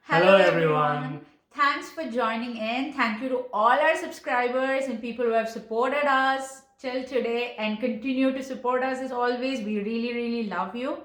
Hello everyone. Thanks for joining in. Thank you to all our subscribers and people who have supported us till today and continue to support us as always. We really love you.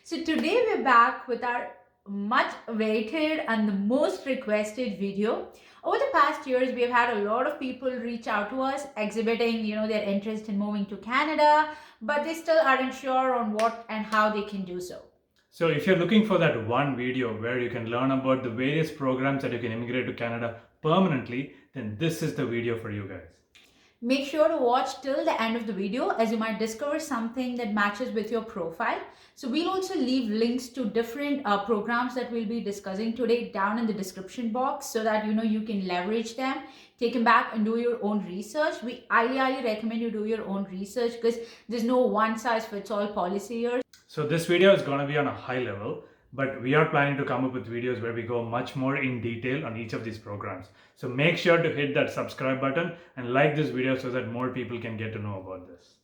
So today we're back with our much awaited and the most requested video. Over the past years, we've had a lot of people reach out to us exhibiting, their interest in moving to Canada, but they still aren't sure on what and how they can do so. So if you're looking for that one video where you can learn about the various programs that you can immigrate to Canada permanently, then this is the video for you guys. Make sure to watch till the end of the video as you might discover something that matches with your profile. So we'll also leave links to different programs that we'll be discussing today down in the description box so that you can leverage them, take them back and do your own research. We highly recommend you do your own research because there's no one size fits all policy here. So this video is going to be on a high level, but we are planning to come up with videos where we go much more in detail on each of these programs. So make sure to hit that subscribe button and like this video so that more people can get to know about this.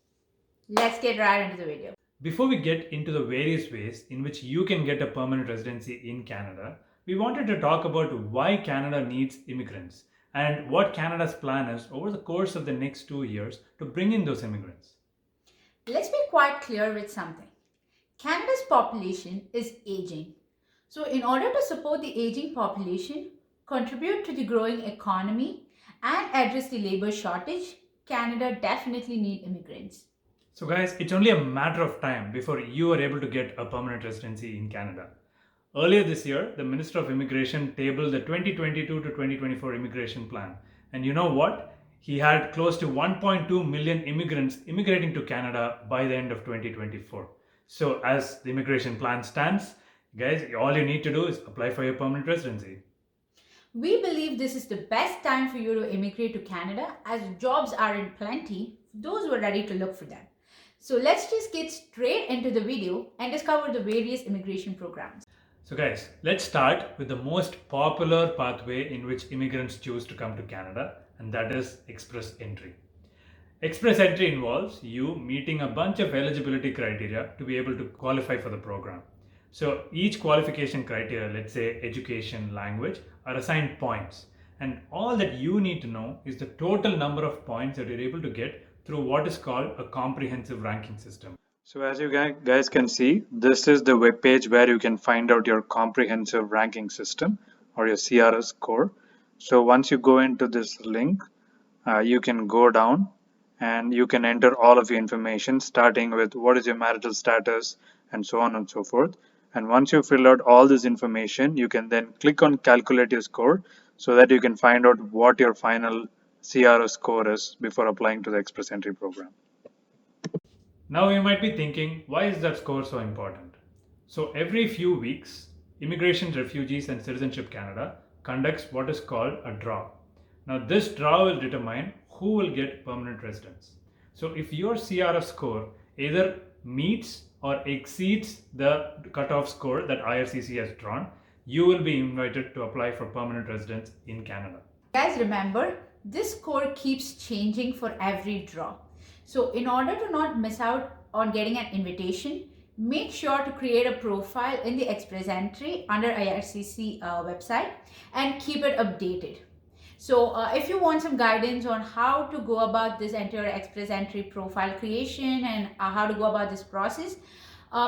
Let's get right into the video. Before we get into the various ways in which you can get a permanent residency in Canada, we wanted to talk about why Canada needs immigrants and what Canada's plan is over the course of the next 2 years to bring in those immigrants. Let's be quite clear with something. Canada's population is aging. So in order to support the aging population, contribute to the growing economy and address the labor shortage, Canada definitely needs immigrants. So guys, it's only a matter of time before you are able to get a permanent residency in Canada. Earlier this year, the Minister of Immigration tabled the 2022 to 2024 immigration plan. And you know what? He had close to 1.2 million immigrants immigrating to Canada by the end of 2024. So as the immigration plan stands, guys, all you need to do is apply for your permanent residency. We believe this is the best time for you to immigrate to Canada as jobs are in plenty for those who are ready to look for them. So let's just get straight into the video and discover the various immigration programs. So guys, let's start with the most popular pathway in which immigrants choose to come to Canada, and that is express entry. Express entry involves you meeting a bunch of eligibility criteria to be able to qualify for the program. So each qualification criteria, let's say education, language, are assigned points. And all that you need to know is the total number of points that you're able to get through what is called a comprehensive ranking system. So as you guys can see, this is the web page where you can find out your comprehensive ranking system or your CRS score. So once you go into this link, you can go down and you can enter all of your information starting with what is your marital status and so on and so forth. And once you fill out all this information, you can then click on calculate your score so that you can find out what your final CRS score is before applying to the express entry program. Now you might be thinking, why is that score so important? So every few weeks, Immigration, Refugees and Citizenship Canada conducts what is called a draw. Now this draw will determine who will get permanent residence. So if your CRS score either meets or exceeds the cutoff score that IRCC has drawn, you will be invited to apply for permanent residence in Canada. Guys, remember, this score keeps changing for every draw. So in order to not miss out on getting an invitation, make sure to create a profile in the express entry under IRCC website and keep it updated. So if you want some guidance on how to go about this entire express entry profile creation and how to go about this process,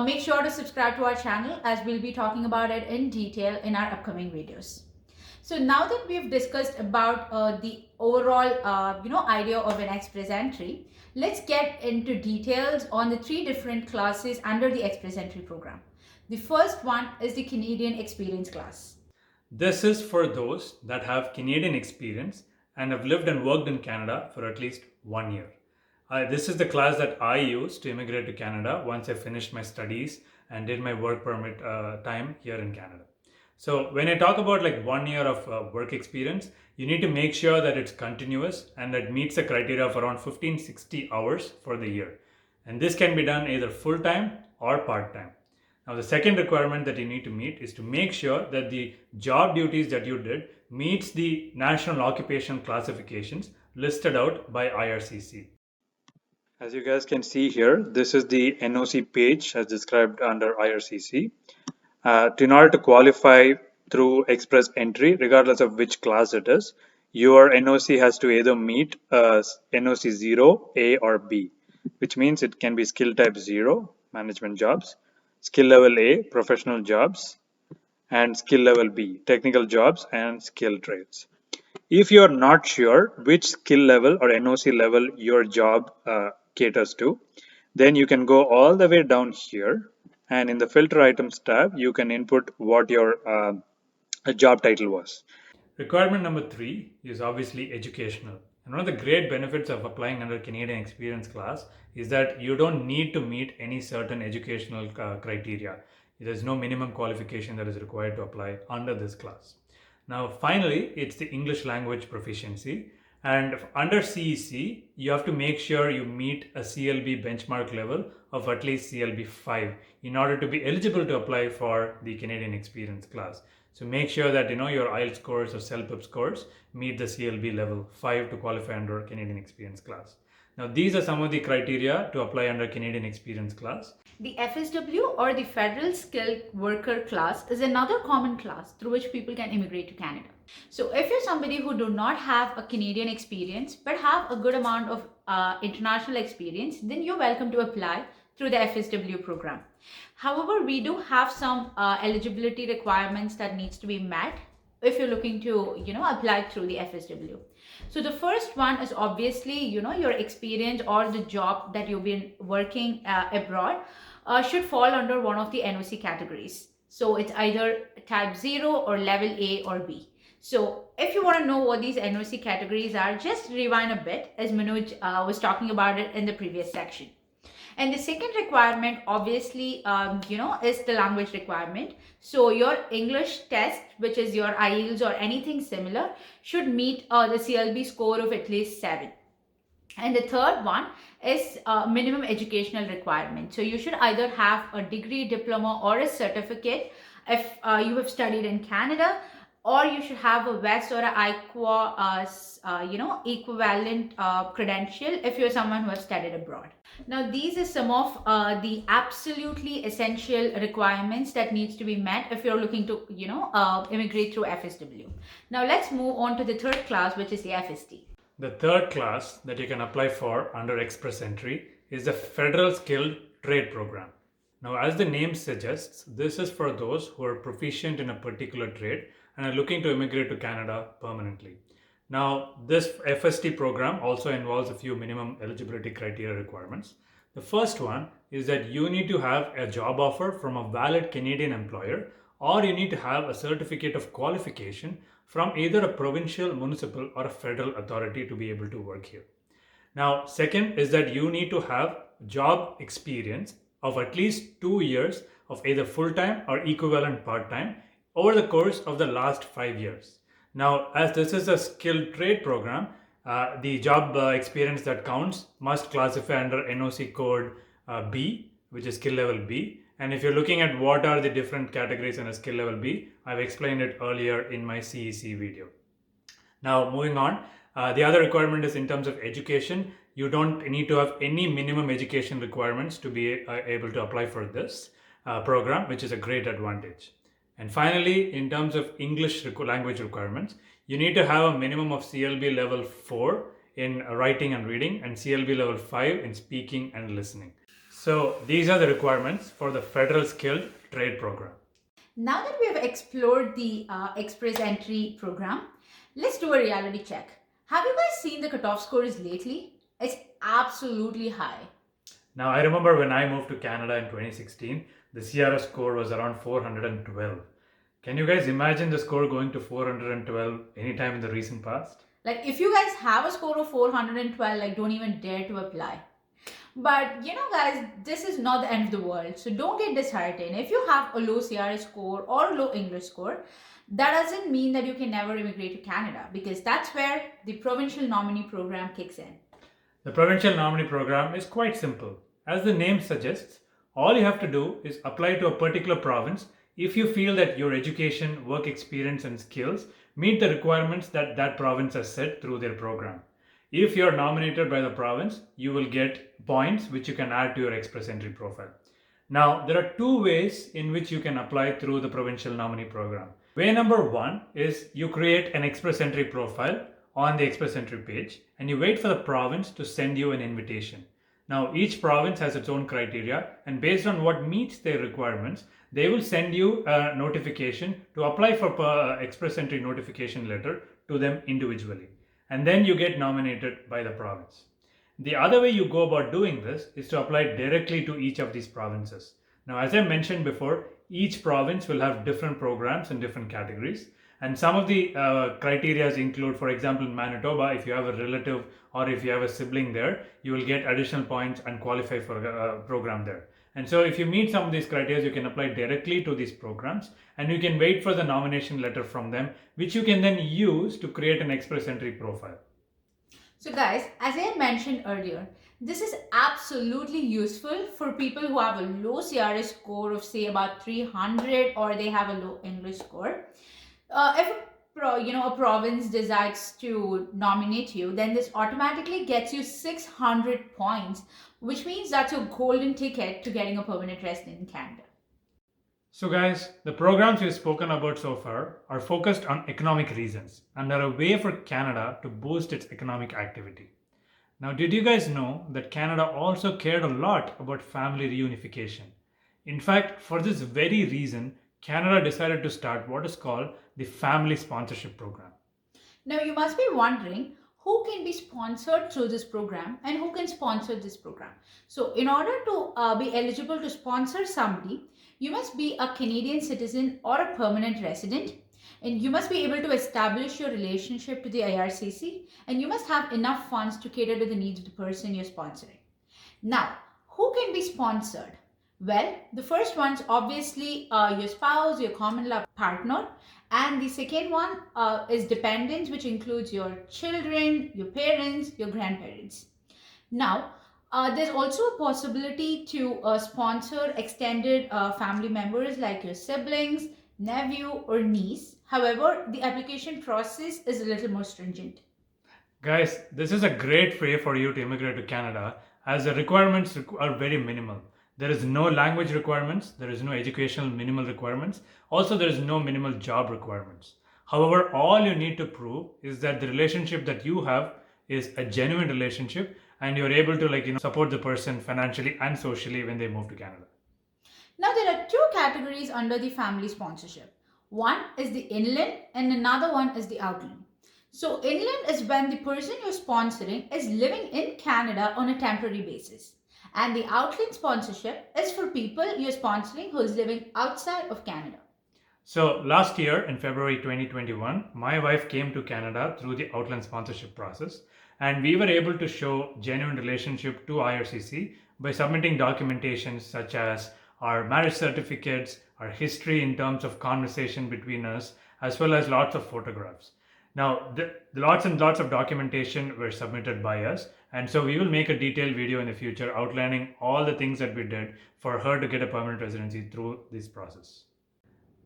make sure to subscribe to our channel as we'll be talking about it in detail in our upcoming videos. So now that we've discussed about the overall idea of an express entry, let's get into details on the three different classes under the express entry program. The first one is the Canadian Experience class. This is for those that have Canadian experience and have lived and worked in Canada for at least 1 year. This is the class that I used to immigrate to Canada once I finished my studies and did my work permit time here in Canada. So when I talk about like 1 year of work experience, you need to make sure that it's continuous and that meets the criteria of around 1560 hours for the year. And this can be done either full-time or part-time. Now the second requirement that you need to meet is to make sure that the job duties that you did meets the national occupational classifications listed out by IRCC. As you guys can see here, this is the NOC page as described under IRCC. In order to qualify through express entry, regardless of which class it is, your NOC has to either meet NOC 0, A, or B, which means it can be skill type 0, management jobs, skill level A, professional jobs, and skill level B, technical jobs and skill trades. If you are not sure which skill level or NOC level your job caters to, then you can go all the way down here, and in the filter items tab, you can input what your job title was. Requirement number 3 is obviously educational. And one of the great benefits of applying under Canadian Experience Class is that you don't need to meet any certain educational criteria. There's no minimum qualification that is required to apply under this class. Now, finally, it's the English language proficiency. And under CEC, you have to make sure you meet a CLB benchmark level of at least CLB 5 in order to be eligible to apply for the Canadian Experience Class. So make sure that your IELTS scores or CELPIP scores meet the CLB level 5 to qualify under Canadian Experience Class. Now, these are some of the criteria to apply under Canadian Experience Class. The FSW or the Federal Skilled Worker class is another common class through which people can immigrate to Canada. So if you're somebody who do not have a Canadian experience but have a good amount of international experience, then you're welcome to apply through the FSW program. However, we do have some eligibility requirements that needs to be met if you're looking to apply through the FSW. So the first one is obviously your experience or the job that you've been working abroad should fall under one of the NOC categories. So it's either type 0 or level A or B. So if you want to know what these NOC categories are, just rewind a bit, as Manoj was talking about it in the previous section. And the second requirement obviously is the language requirement. So your English test, which is your IELTS or anything similar, should meet the CLB score of at least 7. And the third one is minimum educational requirement. So you should either have a degree, diploma, or a certificate if you have studied in Canada, or you should have a WES or a IQA, equivalent credential if you're someone who has studied abroad. Now, these are some of the absolutely essential requirements that needs to be met if you're looking to, immigrate through FSW. Now, let's move on to the third class, which is the FSD. The third class that you can apply for under Express Entry is the Federal Skilled Trade Program. Now, as the name suggests, this is for those who are proficient in a particular trade and are looking to immigrate to Canada permanently. Now, this FST program also involves a few minimum eligibility criteria requirements. The first one is that you need to have a job offer from a valid Canadian employer, or you need to have a certificate of qualification from either a provincial, municipal, or a federal authority to be able to work here. Now, second is that you need to have job experience of at least 2 years of either full-time or equivalent part-time over the course of the last 5 years. Now, as this is a skilled trade program, the job experience that counts must classify under NOC code B, which is skill level B. And if you're looking at what are the different categories in a skill level B, I've explained it earlier in my CEC video. Now, moving on, the other requirement is in terms of education. You don't need to have any minimum education requirements to be able to apply for this program, which is a great advantage. And finally, in terms of English language requirements, you need to have a minimum of CLB level 4 in writing and reading and CLB level 5 in speaking and listening. So these are the requirements for the Federal Skilled Trade Program. Now that we have explored the Express Entry program, let's do a reality check. Have you guys seen the cutoff scores lately? It's absolutely high. Now, I remember when I moved to Canada in 2016, the CRS score was around 412. Can you guys imagine the score going to 412 anytime in the recent past? Like, if you guys have a score of 412, don't even dare to apply. But guys, this is not the end of the world, so don't get disheartened. If you have a low CRS score or low English score, that doesn't mean that you can never immigrate to Canada, because that's where the Provincial Nominee program kicks in. The Provincial Nominee program is quite simple. As the name suggests, all you have to do is apply to a particular province if you feel that your education, work experience, and skills meet the requirements that that province has set through their program. If you are nominated by the province, you will get points which you can add to your Express Entry profile. Now, there are two ways in which you can apply through the Provincial Nominee program. Way number one is you create an expressentry profile on the expressentry page and you wait for the province to send you an invitation. Now, each province has its own criteria, and based on what meets their requirements, they will send you a notification to apply for expressentry notification letter to them individually. And then you get nominated by the province. The other way you go about doing this is to apply directly to each of these provinces. Now, as I mentioned before, each province will have different programs in different categories. And some of the criteria include, for example, in Manitoba, if you have a relative or if you have a sibling there, you will get additional points and qualify for a program there. And so if you meet some of these criteria, you can apply directly to these programs and you can wait for the nomination letter from them, which you can then use to create an expressentry profile. So guys, as I mentioned earlier, this is absolutely useful for people who have a low CRS score of say about 300 or they have a low English score. If a province decides to nominate you, then this automatically gets you 600 points, which means that's your golden ticket to getting a permanent resident in Canada. So guys, the programs we've spoken about so far are focused on economic reasons and are a way for Canada to boost its economic activity. Now, did you guys know that Canada also cared a lot about family reunification? In fact, for this very reason, Canada decided to start what is called the Family Sponsorship Program. Now, you must be wondering who can be sponsored through this program and who can sponsor this program. So, in order to be eligible to sponsor somebody, you must be a Canadian citizen or a permanent resident, and you must be able to establish your relationship to the IRCC, and you must have enough funds to cater to the needs of the person you're sponsoring. Now, who can be sponsored? Well, the first one's obviously your spouse, your common law partner, and the second one is dependents, which includes your children, your parents, your grandparents. Now, there's also a possibility to sponsor extended family members like your siblings, nephew, or niece. However, the application process is a little more stringent. Guys, this is a great way for you to immigrate to Canada as the requirements are very minimal. There is no language requirements, there is no educational minimal requirements, also there is no minimal job requirements. However, all you need to prove is that the relationship that you have is a genuine relationship and you're able to support the person financially and socially when they move to Canada. Now, there are two categories under the family sponsorship. One is the inland and another one is the outland. So, inland is when the person you're sponsoring is living in Canada on a temporary basis. And the outland sponsorship is for people you're sponsoring who is living outside of Canada. So last year in February 2021, my wife came to Canada through the outland sponsorship process, and we were able to show genuine relationship to IRCC by submitting documentations such as our marriage certificates, our history in terms of conversation between us, as well as lots of photographs. Now, lots and lots of documentation were submitted by us, and so we will make a detailed video in the future outlining all the things that we did for her to get a permanent residency through this process.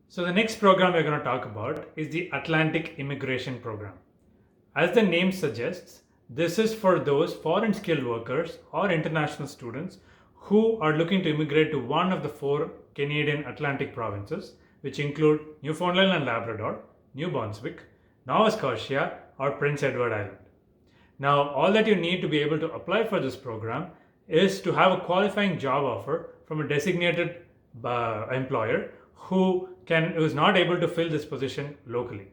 So the next program we're going to talk about is the Atlantic Immigration Program. As the name suggests, this is for those foreign skilled workers or international students who are looking to immigrate to one of the 4 Canadian Atlantic provinces, which include Newfoundland and Labrador, New Brunswick, Nova Scotia, or Prince Edward Island. Now, all that you need to be able to apply for this program is to have a qualifying job offer from a designated employer who is not able to fill this position locally.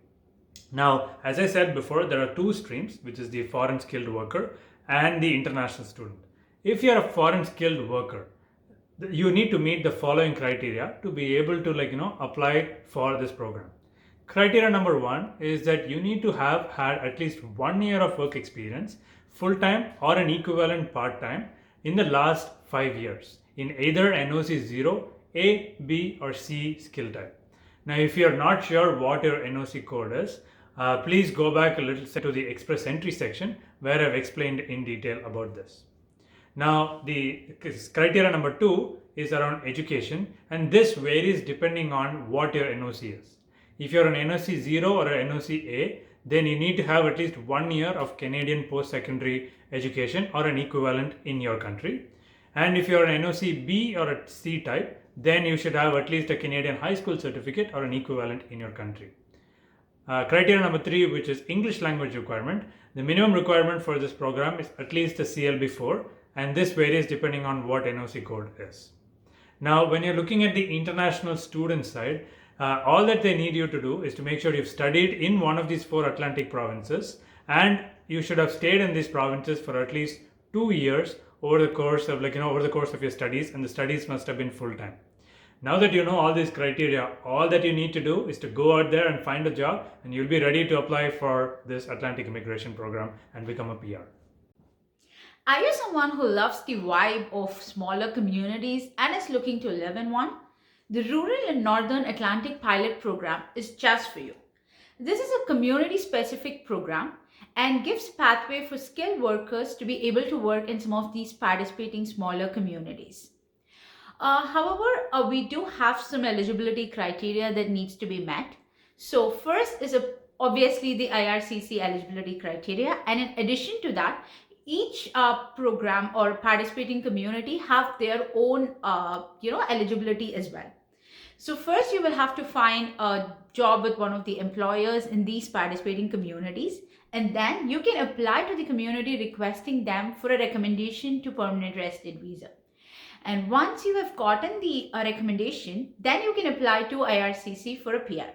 Now, as I said before, there are 2 streams, which is the foreign skilled worker and the international student. If you are a foreign skilled worker, you need to meet the following criteria to be able to apply for this program. Criteria number 1 is that you need to have had at least 1 year of work experience, full-time or an equivalent part-time, in the last 5 years in either NOC 0, A, B, or C skill type. Now, if you are not sure what your NOC code is, please go back a little to the expressentry section where I've explained in detail about this. Now, the criteria number 2 is around education, and this varies depending on what your NOC is. If you're an NOC 0 or an NOC A, then you need to have at least 1 year of Canadian post-secondary education or an equivalent in your country. And if you're an NOC B or a C type, then you should have at least a Canadian high school certificate or an equivalent in your country. Criteria number 3, which is English language requirement. The minimum requirement for this program is at least a CLB4, and this varies depending on what NOC code is. Now, when you're looking at the international student side, all that they need you to do is to make sure you've studied in one of these 4 Atlantic provinces, and you should have stayed in these provinces for at least 2 years over the course of your studies, and the studies must have been full time. Now that you know all these criteria, all that you need to do is to go out there and find a job, and you'll be ready to apply for this Atlantic immigration program and become a PR. Are you someone who loves the vibe of smaller communities and is looking to live in one? The Rural and Northern Atlantic Pilot Program is just for you. This is a community-specific program and gives pathway for skilled workers to be able to work in some of these participating smaller communities. However, we do have some eligibility criteria that needs to be met. So first is obviously the IRCC eligibility criteria, and in addition to that, each program or participating community have their own eligibility as well. So first you will have to find a job with one of the employers in these participating communities, and then you can apply to the community requesting them for a recommendation to permanent resident visa. And once you have gotten the recommendation, then you can apply to IRCC for a PR.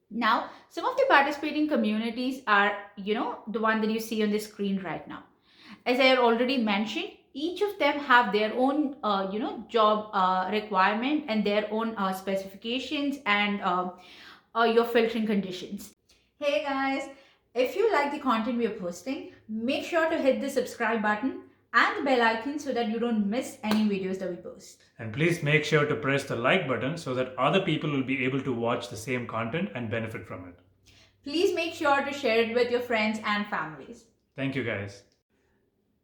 Now, some of the participating communities are, the one that you see on the screen right now. As I had already mentioned, each of them have their own, job requirement and their own specifications and your filtering conditions. Hey guys, if you like the content we are posting, make sure to hit the subscribe button and the bell icon so that you don't miss any videos that we post. And please make sure to press the like button so that other people will be able to watch the same content and benefit from it. Please make sure to share it with your friends and families. Thank you guys.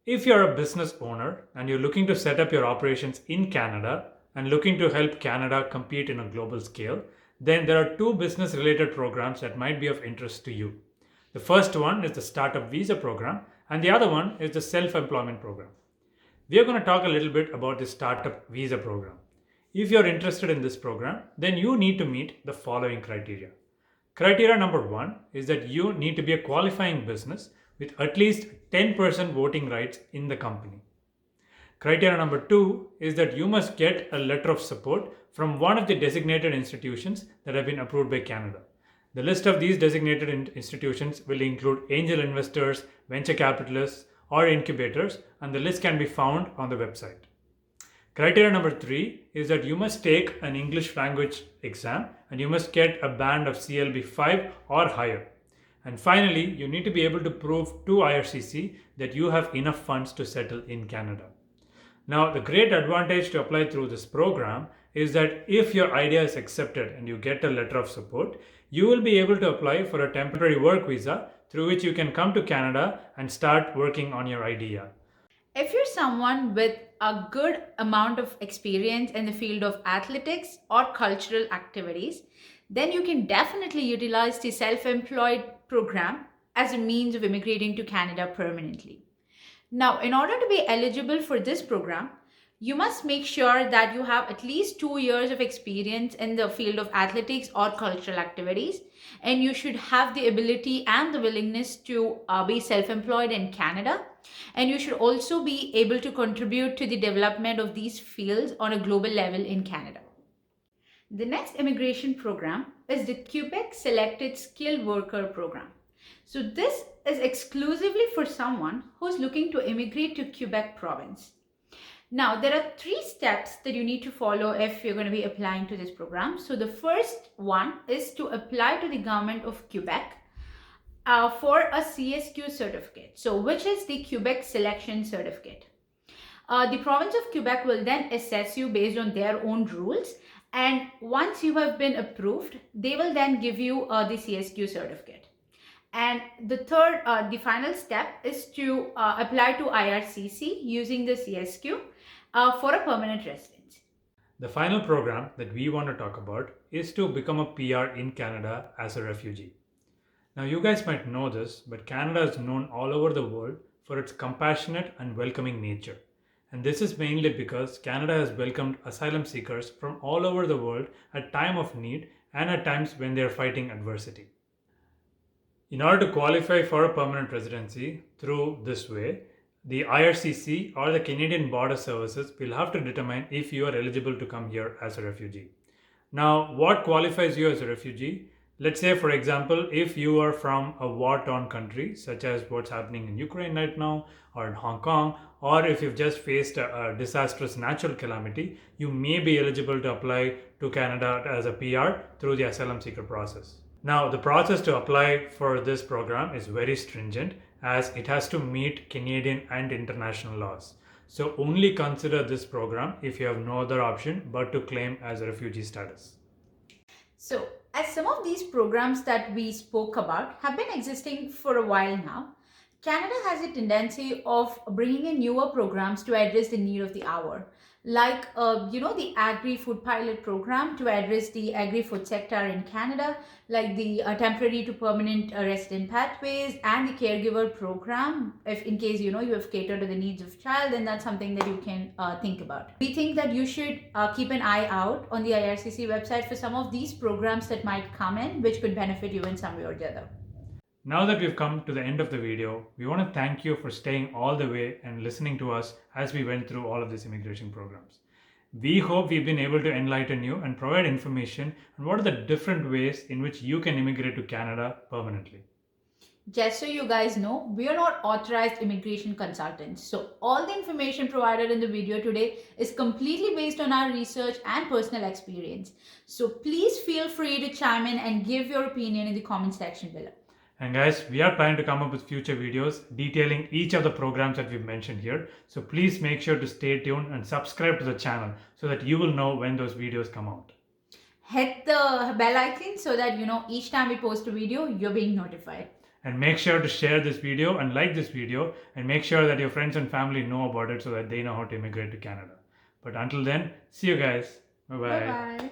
If you're a business owner and you're looking to set up your operations in Canada and looking to help Canada compete in a global scale, then there are 2 business related programs that might be of interest to you. The first one is the Startup Visa program, and the other one is the Self-Employment program. We are going to talk a little bit about the Startup Visa program. If you're interested in this program, then you need to meet the following criteria. Criteria number 1 is that you need to be a qualifying business with at least 10% voting rights in the company. Criteria number 2 is that you must get a letter of support from one of the designated institutions that have been approved by Canada. The list of these designated institutions will include angel investors, venture capitalists, or incubators, and the list can be found on the website. Criteria number 3 is that you must take an English language exam and you must get a band of CLB 5 or higher. And finally, you need to be able to prove to IRCC that you have enough funds to settle in Canada. Now, the great advantage to apply through this program is that if your idea is accepted and you get a letter of support, you will be able to apply for a temporary work visa through which you can come to Canada and start working on your idea. If you're someone with a good amount of experience in the field of athletics or cultural activities, then you can definitely utilize the self-employed program as a means of immigrating to Canada permanently. Now, in order to be eligible for this program, you must make sure that you have at least 2 years of experience in the field of athletics or cultural activities, and you should have the ability and the willingness to be self-employed in Canada, and you should also be able to contribute to the development of these fields on a global level in Canada. The next immigration program is the Quebec Selected Skilled Worker Program. So this is exclusively for someone who's looking to immigrate to Quebec province. Now, there are 3 steps that you need to follow if you're going to be applying to this program. So the first one is to apply to the government of Quebec for a CSQ certificate, so which is the Quebec Selection Certificate. The province of Quebec will then assess you based on their own rules, and once you have been approved, they will then give you the CSQ certificate. And the final step is to apply to IRCC using the CSQ for a permanent residence. The final program that we want to talk about is to become a PR in Canada as a refugee. Now, you guys might know this, but Canada is known all over the world for its compassionate and welcoming nature. And this is mainly because Canada has welcomed asylum seekers from all over the world at time of need and at times when they are fighting adversity. In order to qualify for a permanent residency through this way, the IRCC or the Canadian Border Services will have to determine if you are eligible to come here as a refugee. Now, what qualifies you as a refugee? Let's say, for example, if you are from a war torn country, such as what's happening in Ukraine right now, or in Hong Kong, or if you've just faced a disastrous natural calamity, you may be eligible to apply to Canada as a PR through the asylum seeker process. Now, the process to apply for this program is very stringent as it has to meet Canadian and international laws. So, only consider this program if you have no other option but to claim as a refugee status. So, as some of these programs that we spoke about have been existing for a while now, Canada has a tendency of bringing in newer programs to address the need of the hour, like the Agri-Food Pilot Program to address the agri-food sector in Canada, like the temporary to permanent resident pathways, and the caregiver program. If in case you have catered to the needs of child, then that's something that you can think about. We think that you should keep an eye out on the IRCC website for some of these programs that might come in, which could benefit you in some way or the other. Now that we've come to the end of the video, we want to thank you for staying all the way and listening to us as we went through all of these immigration programs. We hope we've been able to enlighten you and provide information on what are the different ways in which you can immigrate to Canada permanently. Just so you guys know, we are not authorized immigration consultants. So all the information provided in the video today is completely based on our research and personal experience. So please feel free to chime in and give your opinion in the comment section below. And guys, we are planning to come up with future videos detailing each of the programs that we've mentioned here. So please make sure to stay tuned and subscribe to the channel so that you will know when those videos come out. Hit the bell icon so that each time we post a video, you're being notified. And make sure to share this video and like this video and make sure that your friends and family know about it so that they know how to immigrate to Canada. But until then, see you guys. Bye-bye. Bye-bye.